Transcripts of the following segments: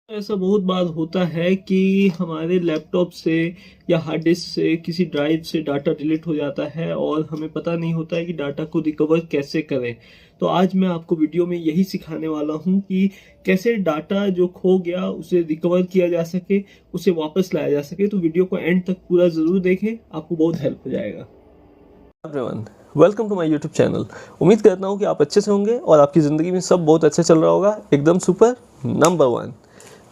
ऐसा बहुत बार होता है कि हमारे लैपटॉप से या हार्ड डिस्क से किसी ड्राइव से डाटा डिलीट हो जाता है और हमें पता नहीं होता है कि डाटा को रिकवर कैसे करें। तो आज मैं आपको वीडियो में यही सिखाने वाला हूँ कि कैसे डाटा जो खो गया उसे रिकवर किया जा सके, उसे वापस लाया जा सके। तो वीडियो को एंड तक पूरा ज़रूर देखें, आपको बहुत हेल्प हो जाएगा। Everyone, welcome to my YouTube channel. उम्मीद करता हूँ कि आप अच्छे से होंगे और आपकी ज़िंदगी में सब बहुत अच्छा चल रहा होगा, एकदम सुपर नंबर वन।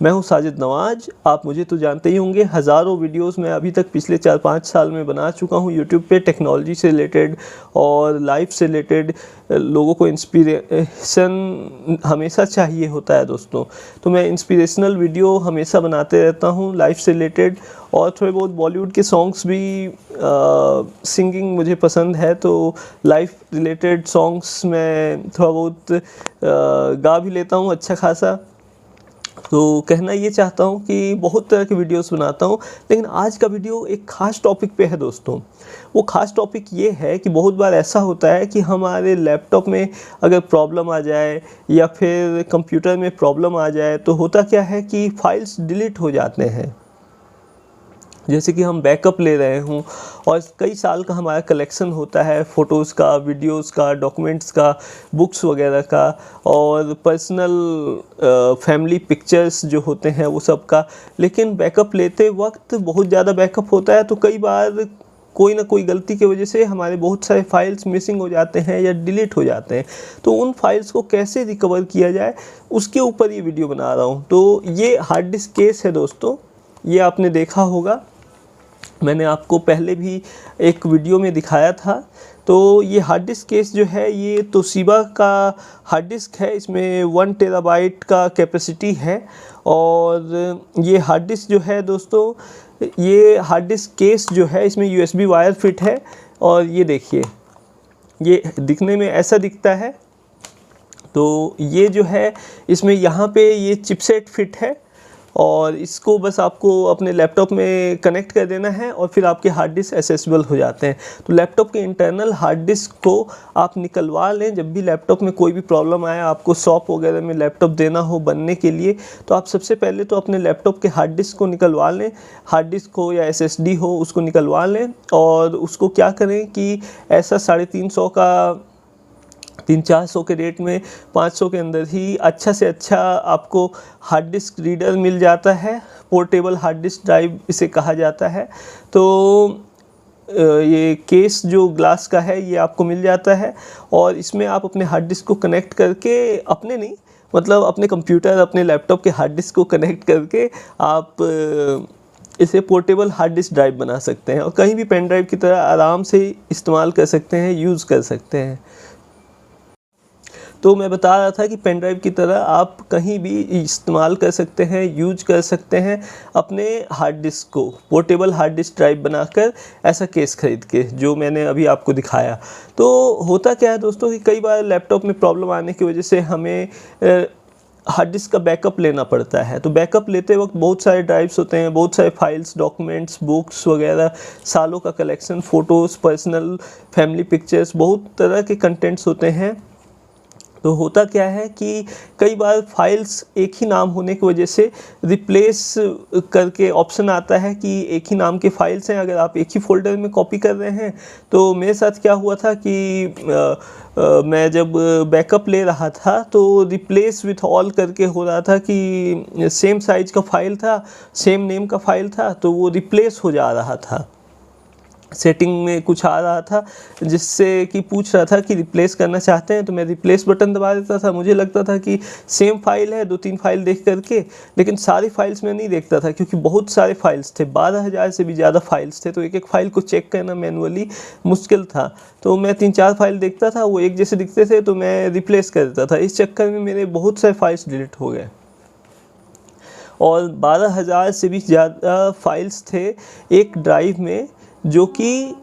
मैं हूँ साजिद नवाज। आप मुझे तो जानते ही होंगे, हज़ारों वीडियोस मैं अभी तक पिछले 4-5 साल में बना चुका हूँ यूट्यूब पे, टेक्नोलॉजी से रिलेटेड और लाइफ से रिलेटेड। लोगों को इंस्पिरेशन हमेशा चाहिए होता है दोस्तों, तो मैं इंस्पिरेशनल वीडियो हमेशा बनाते रहता हूँ लाइफ से रिलेटेड। और थोड़े बहुत बॉलीवुड के सॉन्ग्स भी, सिंगिंग मुझे पसंद है, तो लाइफ रिलेटेड सॉन्ग्स मैं थोड़ा बहुत गा भी लेता हूँ अच्छा खासा। तो कहना ये चाहता हूँ कि बहुत तरह के वीडियोस बनाता हूँ, लेकिन आज का वीडियो एक ख़ास टॉपिक पे है दोस्तों। वो ख़ास टॉपिक ये है कि बहुत बार ऐसा होता है कि हमारे लैपटॉप में अगर प्रॉब्लम आ जाए या फिर कंप्यूटर में प्रॉब्लम आ जाए, तो होता क्या है कि फाइल्स डिलीट हो जाते हैं। जैसे कि हम बैकअप ले रहे हूँ और कई साल का हमारा कलेक्शन होता है, फ़ोटोज़ का, वीडियोज़ का, डॉक्यूमेंट्स का, बुक्स वगैरह का, और पर्सनल फैमिली पिक्चर्स जो होते हैं वो सब का। लेकिन बैकअप लेते वक्त बहुत ज़्यादा बैकअप होता है, तो कई बार कोई ना कोई गलती की वजह से हमारे बहुत सारे फाइल्स मिसिंग हो जाते हैं या डिलीट हो जाते हैं। तो उन फाइल्स को कैसे रिकवर किया जाए, उसके ऊपर ये वीडियो बना रहा हूँ। तो ये हार्ड डिस्क केस है दोस्तों, ये आपने देखा होगा, मैंने आपको पहले भी एक वीडियो में दिखाया था। तो ये हार्ड डिस्क केस जो है, ये तोशिबा का हार्ड डिस्क है, इसमें 1 टेराबाइट का कैपेसिटी है। और ये हार्ड डिस्क जो है दोस्तों, ये हार्ड डिस्क केस जो है, इसमें यूएसबी वायर फिट है। और ये देखिए, ये दिखने में ऐसा दिखता है। तो ये जो है, इसमें यहाँ पे ये चिपसेट फिट है और इसको बस आपको अपने लैपटॉप में कनेक्ट कर देना है और फिर आपके हार्ड डिस्क एक्सेसिबल हो जाते हैं। तो लैपटॉप के इंटरनल हार्ड डिस्क को आप निकलवा लें। जब भी लैपटॉप में कोई भी प्रॉब्लम आए, आपको शॉप वगैरह में लैपटॉप देना हो बनने के लिए, तो आप सबसे पहले तो अपने लैपटॉप के हार्ड डिस्क को निकलवा लें। हार्ड डिस्क हो या एसएसडी हो, उसको निकलवा लें और उसको क्या करें कि ऐसा 350 का, 300-400 के रेट में, 500 के अंदर ही अच्छा से अच्छा आपको हार्ड डिस्क रीडर मिल जाता है। पोर्टेबल हार्ड डिस्क ड्राइव इसे कहा जाता है। तो ये केस जो ग्लास का है, ये आपको मिल जाता है और इसमें आप अपने हार्ड डिस्क को कनेक्ट करके, अपने नहीं मतलब अपने कंप्यूटर, अपने लैपटॉप के हार्ड डिस्क को कनेक्ट करके आप इसे पोर्टेबल हार्ड डिस्क ड्राइव बना सकते हैं और कहीं भी पेन ड्राइव की तरह आराम से इस्तेमाल कर सकते हैं, यूज़ कर सकते हैं। तो मैं बता रहा था कि पेन ड्राइव की तरह आप कहीं भी इस्तेमाल कर सकते हैं, यूज कर सकते हैं अपने हार्ड डिस्क को, पोर्टेबल हार्ड डिस्क ड्राइव बनाकर, ऐसा केस खरीद के जो मैंने अभी आपको दिखाया। तो होता क्या है दोस्तों कि कई बार लैपटॉप में प्रॉब्लम आने की वजह से हमें हार्ड डिस्क का बैकअप लेना पड़ता है। तो बैकअप लेते वक्त बहुत सारे ड्राइव्स होते हैं, बहुत सारे फाइल्स, डॉक्यूमेंट्स, बुक्स वगैरह, सालों का collection, photos, personal family pictures, बहुत तरह के कंटेंट्स होते हैं। तो होता क्या है कि कई बार फाइल्स एक ही नाम होने की वजह से रिप्लेस करके ऑप्शन आता है कि एक ही नाम के फाइल्स हैं, अगर आप एक ही फोल्डर में कॉपी कर रहे हैं। तो मेरे साथ क्या हुआ था कि मैं जब बैकअप ले रहा था तो रिप्लेस विथ ऑल करके हो रहा था कि सेम साइज का फाइल था, सेम नेम का फाइल था, तो वो रिप्लेस हो जा रहा था। सेटिंग में कुछ आ रहा था जिससे कि पूछ रहा था कि रिप्लेस करना चाहते हैं, तो मैं रिप्लेस बटन दबा देता था। मुझे लगता था कि सेम फाइल है, 2-3 फाइल देख करके, लेकिन सारी फाइल्स मैं नहीं देखता था क्योंकि बहुत सारे फाइल्स थे, 12,000 से भी ज़्यादा फाइल्स थे। तो एक एक फाइल को चेक करना मैनुअली मुश्किल था। तो मैं 3-4 फाइल देखता था, वो एक जैसे दिखते थे तो मैं रिप्लेस कर देता था। इस चक्कर में मेरे बहुत सारे फाइल्स डिलीट हो गए और 12,000 से भी ज़्यादा फाइल्स थे एक ड्राइव में, जो कि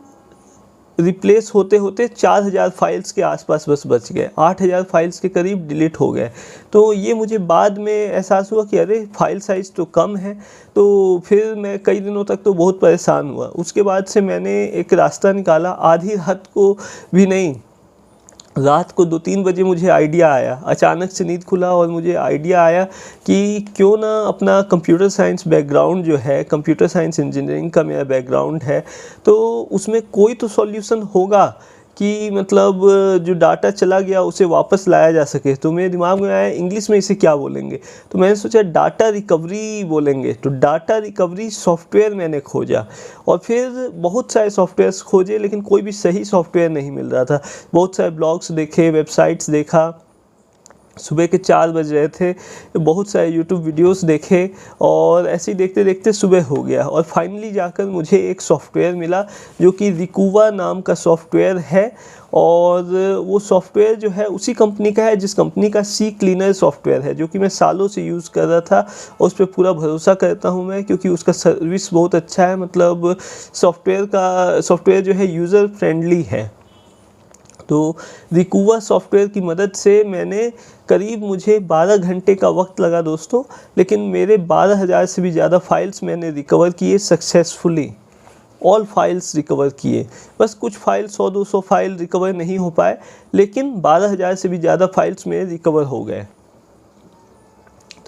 रिप्लेस होते होते 4,000 फाइल्स के आसपास बस बच गए। 8,000 फाइल्स के करीब डिलीट हो गए। तो ये मुझे बाद में एहसास हुआ कि अरे फाइल साइज़ तो कम है। तो फिर मैं कई दिनों तक तो बहुत परेशान हुआ। उसके बाद से मैंने एक रास्ता निकाला, आधी रात को भी नहीं, रात को 2-3 बजे मुझे आइडिया आया, अचानक से नींद खुला और मुझे आइडिया आया कि क्यों ना अपना कंप्यूटर साइंस बैकग्राउंड जो है, कंप्यूटर साइंस इंजीनियरिंग का मेरा बैकग्राउंड है, तो उसमें कोई तो सॉल्यूशन होगा कि मतलब जो डाटा चला गया उसे वापस लाया जा सके। तो मेरे दिमाग में आया इंग्लिश में इसे क्या बोलेंगे, तो मैंने सोचा डाटा रिकवरी बोलेंगे। तो डाटा रिकवरी सॉफ्टवेयर मैंने खोजा और फिर बहुत सारे सॉफ्टवेयर्स खोजे, लेकिन कोई भी सही सॉफ्टवेयर नहीं मिल रहा था। बहुत सारे ब्लॉग्स देखे, वेबसाइट्स देखा, सुबह के 4 बज रहे थे, बहुत सारे यूट्यूब वीडियोस देखे और ऐसे ही देखते देखते सुबह हो गया और फाइनली जाकर मुझे एक सॉफ्टवेयर मिला जो कि रिकूवा नाम का सॉफ्टवेयर है। और वो सॉफ्टवेयर जो है उसी कंपनी का है जिस कंपनी का सी क्लीनर सॉफ्टवेयर है, जो कि मैं सालों से यूज़ कर रहा था और उस पर पूरा भरोसा करता हूँ मैं, क्योंकि उसका सर्विस बहुत अच्छा है। मतलब सॉफ्टवेयर जो है यूज़र फ्रेंडली है। तो रिकूवा सॉफ्टवेयर की मदद से मुझे 12 घंटे का वक्त लगा दोस्तों, लेकिन मेरे 12,000 से भी ज़्यादा फाइल्स मैंने रिकवर किए सक्सेसफुली। ऑल फाइल्स रिकवर किए, बस कुछ फाइल 100-200 फाइल रिकवर नहीं हो पाए, लेकिन 12,000 से भी ज़्यादा फाइल्स मेरे रिकवर हो गए।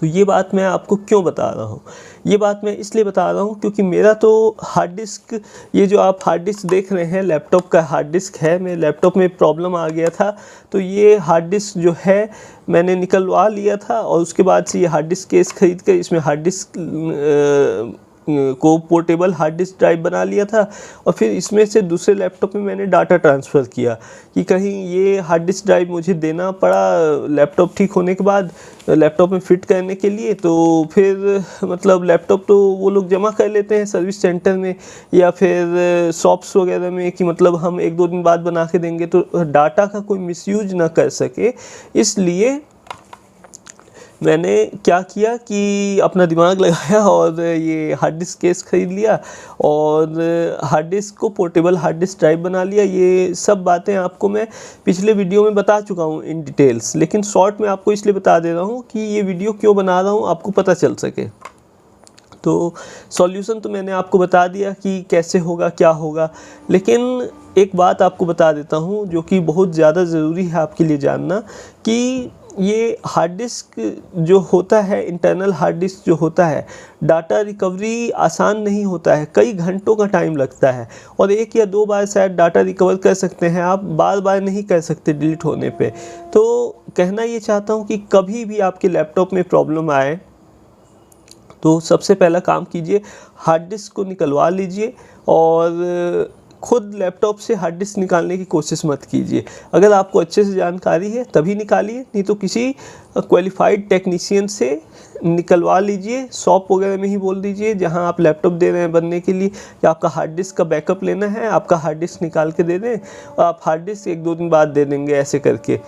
तो ये बात मैं आपको क्यों बता रहा हूँ? ये बात मैं इसलिए बता रहा हूँ क्योंकि मेरा तो हार्ड डिस्क, ये जो आप हार्ड डिस्क देख रहे हैं लैपटॉप का हार्ड डिस्क है। मेरे लैपटॉप में प्रॉब्लम आ गया था, तो ये हार्ड डिस्क जो है मैंने निकलवा लिया था और उसके बाद से ये हार्ड डिस्क केस खरीद कर इसमें हार्ड डिस्क को पोर्टेबल हार्ड डिस्क ड्राइव बना लिया था और फिर इसमें से दूसरे लैपटॉप में मैंने डाटा ट्रांसफ़र किया कि कहीं ये हार्ड डिस्क ड्राइव मुझे देना पड़ा लैपटॉप ठीक होने के बाद लैपटॉप में फ़िट करने के लिए। तो फिर मतलब लैपटॉप तो वो लोग जमा कर लेते हैं सर्विस सेंटर में या फिर शॉप्स वगैरह में कि मतलब हम 1-2 दिन बाद बना के देंगे, तो डाटा का कोई मिसयूज ना कर सके, इसलिए मैंने क्या किया कि अपना दिमाग लगाया और ये हार्ड डिस्क केस ख़रीद लिया और हार्ड डिस्क को पोर्टेबल हार्ड डिस्क ड्राइव बना लिया। ये सब बातें आपको मैं पिछले वीडियो में बता चुका हूँ इन डिटेल्स, लेकिन शॉर्ट में आपको इसलिए बता दे रहा हूँ कि ये वीडियो क्यों बना रहा हूँ, आपको पता चल सके। तो सॉल्यूशन तो मैंने आपको बता दिया कि कैसे होगा, क्या होगा, लेकिन एक बात आपको बता देता हूँ जो कि बहुत ज़्यादा ज़रूरी है आपके लिए जानना कि ये हार्ड डिस्क जो होता है, इंटरनल हार्ड डिस्क जो होता है, डाटा रिकवरी आसान नहीं होता है, कई घंटों का टाइम लगता है और 1 या 2 बार शायद डाटा रिकवर कर सकते हैं आप, बार बार नहीं कर सकते डिलीट होने पे। तो कहना ये चाहता हूँ कि कभी भी आपके लैपटॉप में प्रॉब्लम आए तो सबसे पहला काम कीजिए, हार्ड डिस्क को निकलवा लीजिए और खुद लैपटॉप से हार्ड डिस्क निकालने की कोशिश मत कीजिए। अगर आपको अच्छे से जानकारी है तभी निकालिए, नहीं तो किसी क्वालिफाइड टेक्नीशियन से निकलवा लीजिए। शॉप वगैरह में ही बोल दीजिए जहां आप लैपटॉप दे रहे हैं बनने के लिए या आपका हार्ड डिस्क का बैकअप लेना है, आपका हार्ड डिस्क निकाल के दे दें और आप हार्ड डिस्क 1-2 दिन बाद दे देंगे। ऐसे करके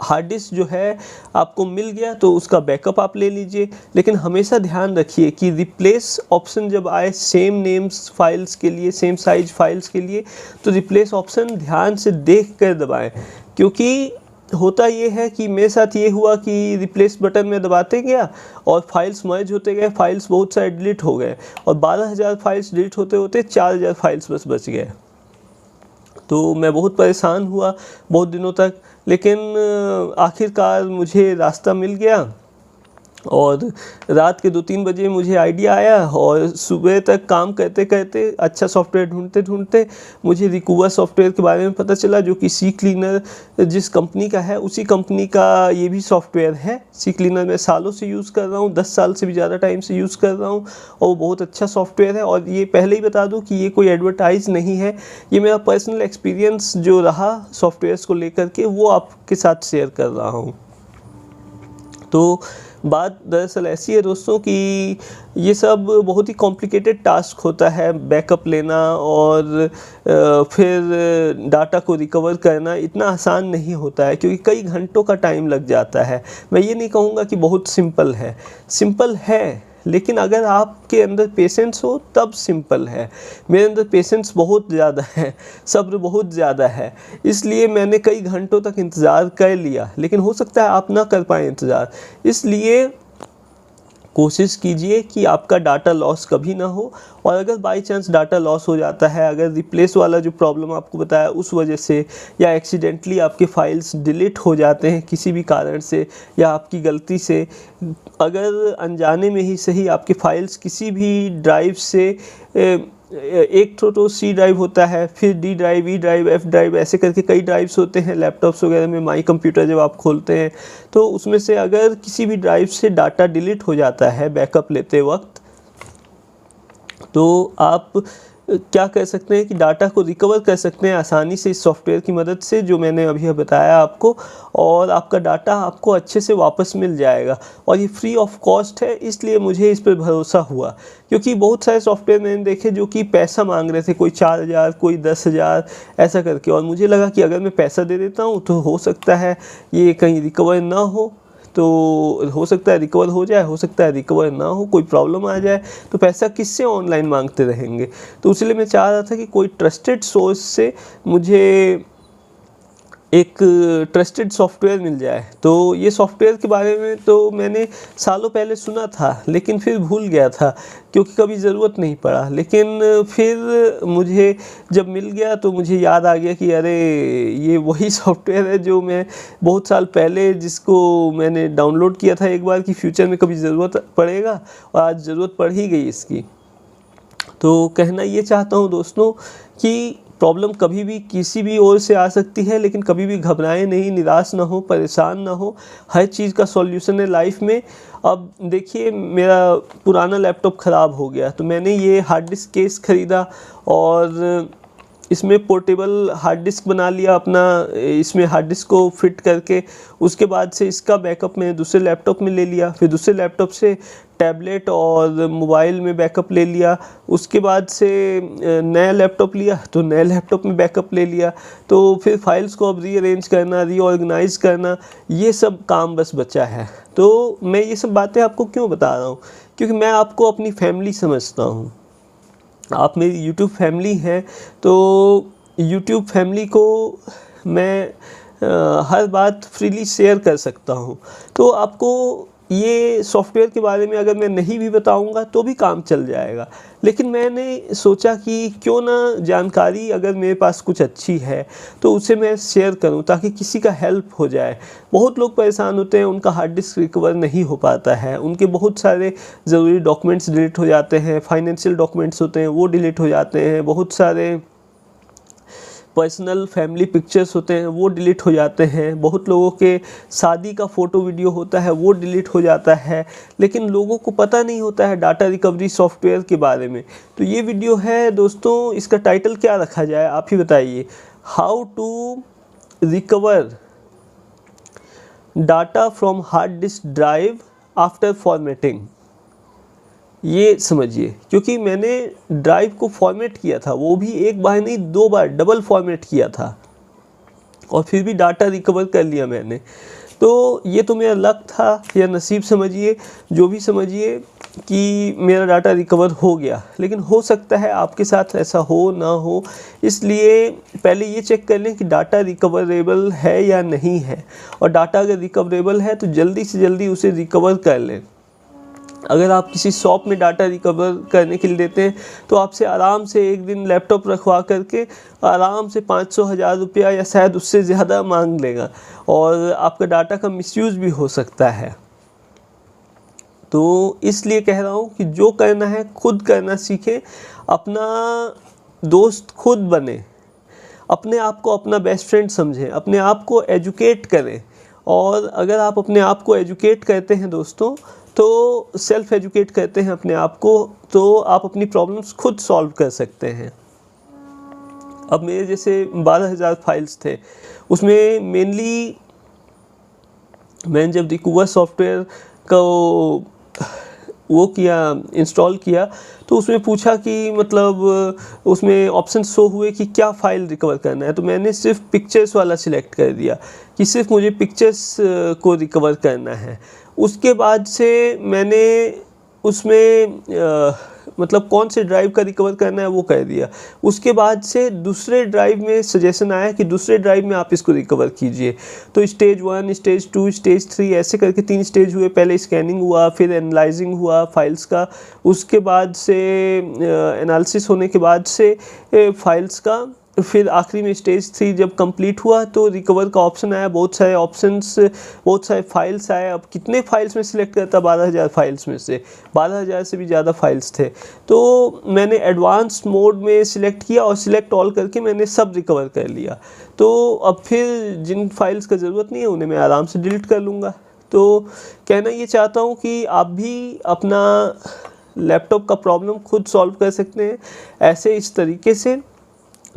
हार्ड डिस्क जो है आपको मिल गया तो उसका बैकअप आप ले लीजिए, लेकिन हमेशा ध्यान रखिए कि रिप्लेस ऑप्शन जब आए सेम नेम्स फाइल्स के लिए, सेम साइज फाइल्स के लिए, तो रिप्लेस ऑप्शन ध्यान से देख कर दबाएं। क्योंकि होता ये है कि मेरे साथ ये हुआ कि रिप्लेस बटन में दबाते गया और फाइल्स मर्ज होते गए, फाइल्स बहुत सारे डिलीट हो गए और 12,000 फाइल्स डिलीट होते होते 4,000 फाइल्स बस बच गए। तो मैं बहुत परेशान हुआ बहुत दिनों तक, लेकिन आखिरकार मुझे रास्ता मिल गया और रात के 2-3 बजे मुझे आइडिया आया और सुबह तक काम करते करते अच्छा सॉफ्टवेयर ढूंढते ढूंढते मुझे रिकूवा सॉफ्टवेयर के बारे में पता चला, जो कि सी क्लीनर जिस कंपनी का है उसी कंपनी का ये भी सॉफ्टवेयर है। सी क्लीनर मैं सालों से यूज़ कर रहा हूँ, 10 साल से भी ज़्यादा टाइम से यूज़ कर रहा हूँ और वो बहुत अच्छा सॉफ्टवेयर है। और ये पहले ही बता दूँ कि ये कोई एडवर्टाइज़ नहीं है, ये मेरा पर्सनल एक्सपीरियंस जो रहा सॉफ्टवेयर्स को लेकर के वो आपके साथ शेयर कर रहा हूँ। तो बात दरअसल ऐसी है दोस्तों कि ये सब बहुत ही कॉम्प्लिकेटेड टास्क होता है, बैकअप लेना और फिर डाटा को रिकवर करना इतना आसान नहीं होता है, क्योंकि कई घंटों का टाइम लग जाता है। मैं ये नहीं कहूँगा कि बहुत सिंपल है, सिंपल है, लेकिन अगर आपके अंदर पेशेंस हो तब सिंपल है। मेरे अंदर पेशेंस बहुत ज़्यादा है, सब्र बहुत ज़्यादा है, इसलिए मैंने कई घंटों तक इंतज़ार कर लिया, लेकिन हो सकता है आप ना कर पाएँ इंतज़ार। इसलिए कोशिश कीजिए कि आपका डाटा लॉस कभी ना हो। और अगर बाय चांस डाटा लॉस हो जाता है, अगर रिप्लेस वाला जो प्रॉब्लम आपको बताया उस वजह से, या एक्सीडेंटली आपके फाइल्स डिलीट हो जाते हैं किसी भी कारण से या आपकी गलती से, अगर अनजाने में ही सही आपके फाइल्स किसी भी ड्राइव से एक तो सी ड्राइव होता है, फिर D drive, E drive, F drive, ऐसे करके कई ड्राइव्स होते हैं लैपटॉप्स वगैरह में। माई कंप्यूटर जब आप खोलते हैं तो उसमें से अगर किसी भी ड्राइव से डाटा डिलीट हो जाता है बैकअप लेते वक्त, तो आप क्या कर सकते हैं कि डाटा को रिकवर कर सकते हैं आसानी से इस सॉफ्टवेयर की मदद से जो मैंने अभी बताया आपको, और आपका डाटा आपको अच्छे से वापस मिल जाएगा। और ये फ्री ऑफ कॉस्ट है, इसलिए मुझे इस पर भरोसा हुआ, क्योंकि बहुत सारे सॉफ्टवेयर मैंने देखे जो कि पैसा मांग रहे थे, कोई 4,000, कोई 10,000 ऐसा करके, और मुझे लगा कि अगर मैं पैसा दे देता हूँ तो हो सकता है ये कहीं रिकवर ना हो, तो हो सकता है रिकवर हो जाए, हो सकता है रिकवर ना हो, कोई प्रॉब्लम आ जाए, तो पैसा किससे ऑनलाइन मांगते रहेंगे। तो इसलिए मैं चाह रहा था कि कोई ट्रस्टेड सोर्स से मुझे एक ट्रस्टेड सॉफ्टवेयर मिल जाए। तो ये सॉफ्टवेयर के बारे में तो मैंने सालों पहले सुना था, लेकिन फिर भूल गया था क्योंकि कभी ज़रूरत नहीं पड़ा। लेकिन फिर मुझे जब मिल गया तो मुझे याद आ गया कि अरे ये वही सॉफ्टवेयर है जो मैं बहुत साल पहले जिसको मैंने डाउनलोड किया था एक बार, कि फ्यूचर में कभी ज़रूरत पड़ेगा, और आज ज़रूरत पड़ ही गई इसकी। तो कहना ये चाहता हूँ दोस्तों कि प्रॉब्लम कभी भी किसी भी ओर से आ सकती है, लेकिन कभी भी घबराएं नहीं, निराश ना हो, परेशान ना हो। हर चीज़ का सॉल्यूशन है लाइफ में। अब देखिए, मेरा पुराना लैपटॉप ख़राब हो गया तो मैंने ये हार्ड डिस्क केस ख़रीदा और इसमें पोर्टेबल हार्ड डिस्क बना लिया अपना, इसमें हार्ड डिस्क को फिट करके। उसके बाद से इसका बैकअप मैंने दूसरे लैपटॉप में ले लिया, फिर दूसरे लैपटॉप से टैबलेट और मोबाइल में बैकअप ले लिया। उसके बाद से नया लैपटॉप लिया तो नए लैपटॉप में बैकअप ले लिया। तो फिर फाइल्स को अब रीअरेंज करना, रीऑर्गेनाइज करना, ये सब काम बस बचा है। तो मैं ये सब बातें आपको क्यों बता रहा हूँ, क्योंकि मैं आपको अपनी फैमिली समझता हूँ, आप मेरी यूट्यूब फैमिली हैं। तो यूट्यूब फैमिली को मैं हर बात फ्रीली शेयर कर सकता हूँ। तो आपको ये सॉफ्टवेयर के बारे में अगर मैं नहीं भी बताऊंगा तो भी काम चल जाएगा, लेकिन मैंने सोचा कि क्यों ना जानकारी अगर मेरे पास कुछ अच्छी है तो उसे मैं शेयर करूं ताकि किसी का हेल्प हो जाए। बहुत लोग परेशान होते हैं, उनका हार्ड डिस्क रिकवर नहीं हो पाता है, उनके बहुत सारे ज़रूरी डॉक्यूमेंट्स डिलीट हो जाते हैं, फाइनेंशियल डॉक्यूमेंट्स होते हैं वो डिलीट हो जाते हैं, बहुत सारे पर्सनल फैमिली पिक्चर्स होते हैं वो डिलीट हो जाते हैं, बहुत लोगों के शादी का फ़ोटो वीडियो होता है वो डिलीट हो जाता है, लेकिन लोगों को पता नहीं होता है डाटा रिकवरी सॉफ्टवेयर के बारे में। तो ये वीडियो है दोस्तों, इसका टाइटल क्या रखा जाए आप ही बताइए, how to recover data from hard disk drive after formatting. ये समझिए, क्योंकि मैंने ड्राइव को फॉर्मेट किया था, वो भी एक बार नहीं 2 बार डबल फॉर्मेट किया था, और फिर भी डाटा रिकवर कर लिया मैंने। तो ये तो मेरा लक था या नसीब समझिए, जो भी समझिए, कि मेरा डाटा रिकवर हो गया। लेकिन हो सकता है आपके साथ ऐसा हो ना हो, इसलिए पहले ये चेक कर लें कि डाटा रिकवरेबल है या नहीं है, और डाटा अगर रिकवरेबल है तो जल्दी से जल्दी उसे रिकवर कर लें। अगर आप किसी शॉप में डाटा रिकवर करने के लिए देते हैं तो आपसे आराम से एक दिन लैपटॉप रखवा करके आराम से 500-1000 रुपया या शायद उससे ज़्यादा मांग लेगा, और आपका डाटा का मिसयूज़ भी हो सकता है। तो इसलिए कह रहा हूँ कि जो करना है खुद करना सीखें, अपना दोस्त खुद बने, अपने आप को अपना बेस्ट फ्रेंड समझें, अपने आप को एजुकेट करें। और अगर आप अपने आप को एजुकेट करते हैं दोस्तों, तो सेल्फ एजुकेट करते हैं अपने आप को, तो आप अपनी प्रॉब्लम्स खुद सॉल्व कर सकते हैं। अब मेरे जैसे 12,000 फाइल्स थे, उसमें मेनली मैंने जब रिकवर सॉफ्टवेयर को वो किया, इंस्टॉल किया, तो उसमें पूछा कि मतलब उसमें ऑप्शन शो हुए कि क्या फ़ाइल रिकवर करना है। तो मैंने सिर्फ पिक्चर्स वाला सिलेक्ट कर दिया कि सिर्फ मुझे पिक्चर्स को रिकवर करना है। उसके बाद से मैंने उसमें मतलब कौन से ड्राइव का रिकवर करना है वो कह दिया। उसके बाद से दूसरे ड्राइव में सजेशन आया कि दूसरे ड्राइव में आप इसको रिकवर कीजिए। तो स्टेज 1, स्टेज 2, स्टेज 3 ऐसे करके 3 स्टेज हुए। पहले स्कैनिंग हुआ, फिर एनालाइजिंग हुआ फाइल्स का, उसके बाद से एनालिसिस होने के बाद से फाइल्स का, फिर आखिरी में स्टेज 3 जब कंप्लीट हुआ तो रिकवर का ऑप्शन आया। बहुत सारे ऑप्शंस, बहुत सारे फाइल्स आए। अब कितने फाइल्स में सिलेक्ट करता, 12,000 फाइल्स में से 12,000 से भी ज़्यादा फाइल्स थे। तो मैंने एडवांस मोड में सिलेक्ट किया और सिलेक्ट ऑल करके मैंने सब रिकवर कर लिया। तो अब फिर जिन फाइल्स का ज़रूरत नहीं है उन्हें मैं आराम से डिलीट कर लूँगा। तो कहना ये चाहता हूँ कि आप भी अपना लैपटॉप का प्रॉब्लम खुद सॉल्व कर सकते हैं ऐसे इस तरीके से।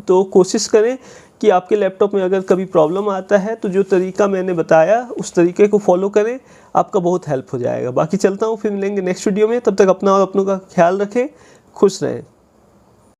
तो कोशिश करें कि आपके लैपटॉप में अगर कभी प्रॉब्लम आता है तो जो तरीका मैंने बताया उस तरीके को फॉलो करें, आपका बहुत हेल्प हो जाएगा। बाकी चलता हूँ, फिर मिलेंगे नेक्स्ट वीडियो में। तब तक अपना और अपनों का ख्याल रखें, खुश रहें।